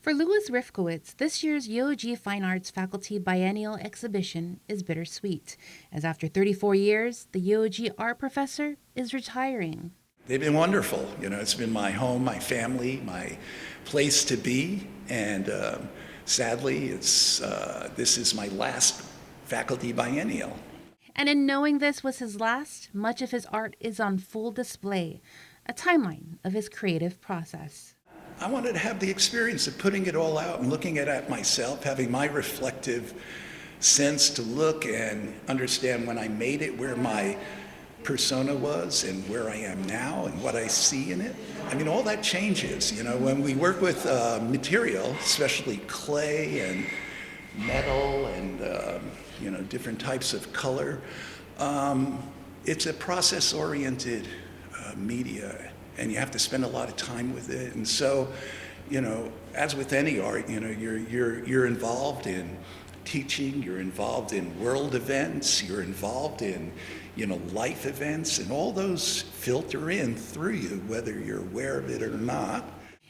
For Lewis Rifkowitz, this year's UOG Fine Arts Faculty Biennial exhibition is bittersweet, as after 34 years, the UOG art professor is retiring. They've been wonderful. It's been my home, my family, my place to be, and sadly, this is my last faculty biennial. And in knowing this was his last, much of his art is on full display, a timeline of his creative process. I wanted to have the experience of putting it all out and looking at it myself, having my reflective sense to look and understand when I made it where my persona was and where I am now and what I see in it. All that changes. When we work with material, especially clay and metal and different types of color, it's a process-oriented media, and you have to spend a lot of time with it. And so, as with any art, you're involved in teaching, you're involved in world events, you're involved in life events, and all those filter in through you, whether you're aware of it or not.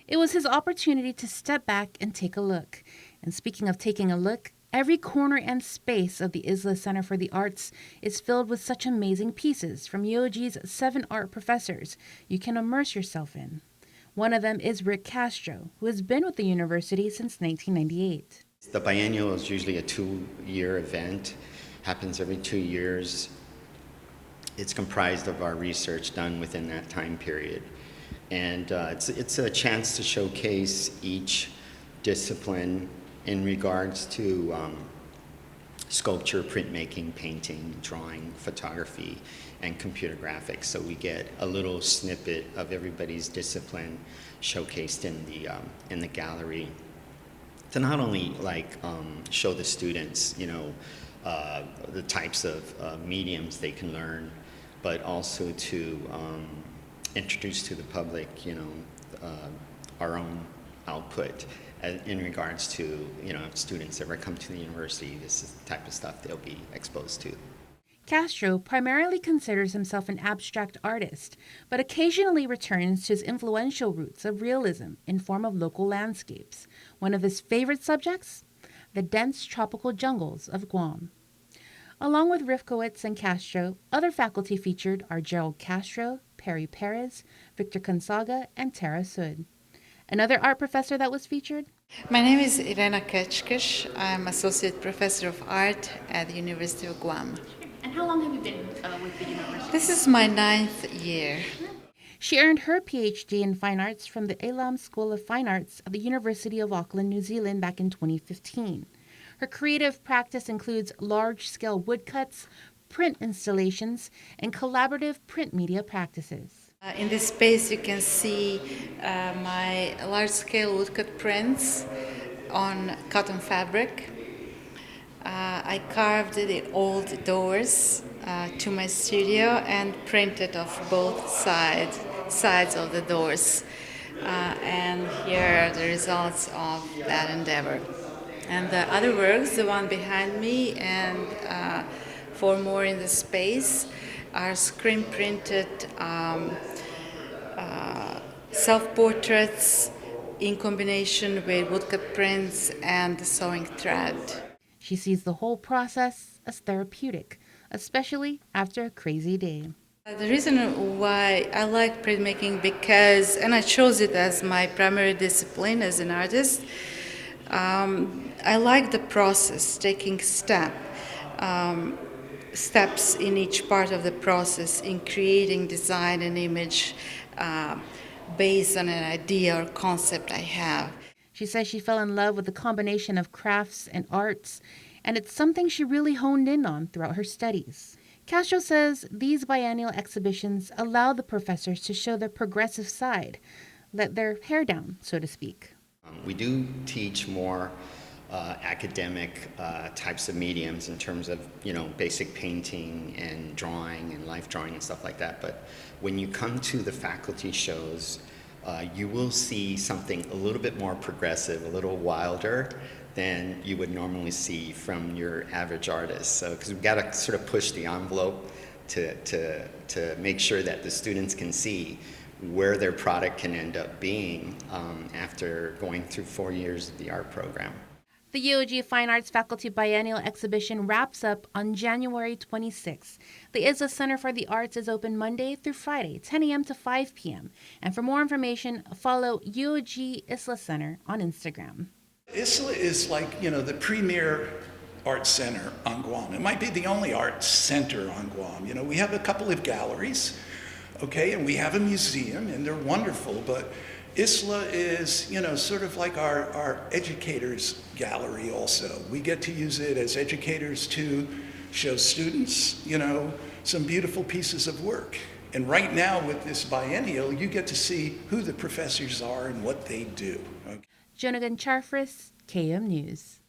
It was his opportunity to step back and take a look. And speaking of taking a look, every corner and space of the Isla Center for the Arts is filled with such amazing pieces from UOG's 7 art professors you can immerse yourself in. One of them is Rick Castro, who has been with the university since 1998. The biennial is usually a 2-year event, happens every 2 years. It's comprised of our research done within that time period. And it's a chance to showcase each discipline in regards to sculpture, printmaking, painting, drawing, photography, and computer graphics. So we get a little snippet of everybody's discipline showcased in the gallery to not only show the students, the types of mediums they can learn, but also to introduce to the public, our own output in regards to, students that ever come to the university. This is the type of stuff they'll be exposed to. Castro primarily considers himself an abstract artist, but occasionally returns to his influential roots of realism in form of local landscapes. One of his favorite subjects? The dense tropical jungles of Guam. Along with Rifkowitz and Castro, other faculty featured are Gerald Castro, Perry Perez, Victor Consaga, and Tara Sud. Another art professor that was featured? My name is Irena Kechkish. I'm Associate Professor of Art at the University of Guam. And how long have you been with the university? This is my 9th year. She earned her PhD in Fine Arts from the Elam School of Fine Arts at the University of Auckland, New Zealand back in 2015. Her creative practice includes large-scale woodcuts, print installations, and collaborative print media practices. In this space you can see my large-scale woodcut prints on cotton fabric. I carved the old doors to my studio and printed off both sides of the doors. And here are the results of that endeavor. And the other works, the one behind me and 4 more in the space, are screen-printed self-portraits in combination with woodcut prints and the sewing thread. She sees the whole process as therapeutic, especially after a crazy day. The reason why I like printmaking and I chose it as my primary discipline as an artist, I like the process, taking steps in each part of the process in creating design and image based on an idea or concept I have. She says she fell in love with the combination of crafts and arts, and it's something she really honed in on throughout her studies. Castro says these biennial exhibitions allow the professors to show their progressive side, let their hair down, so to speak. We do teach more academic types of mediums in terms of, basic painting and drawing and life drawing and stuff like that. But when you come to the faculty shows, you will see something a little bit more progressive, a little wilder than you would normally see from your average artist. So, because we've got to sort of push the envelope to make sure that the students can see where their product can end up being after going through 4 years of the art program. The UOG Fine Arts Faculty Biennial exhibition wraps up on January 26th. The Isla Center for the Arts is open Monday through Friday, 10 a.m. to 5 p.m. And for more information, follow UOG Isla Center on Instagram. Isla is like, the premier art center on Guam. It might be the only art center on Guam. We have a couple of galleries, okay, and we have a museum, and they're wonderful, but Isla is, sort of like our educators gallery also. We get to use it as educators to show students, some beautiful pieces of work. And right now with this biennial, you get to see who the professors are and what they do. Okay? Jonagan Charfris, KM News.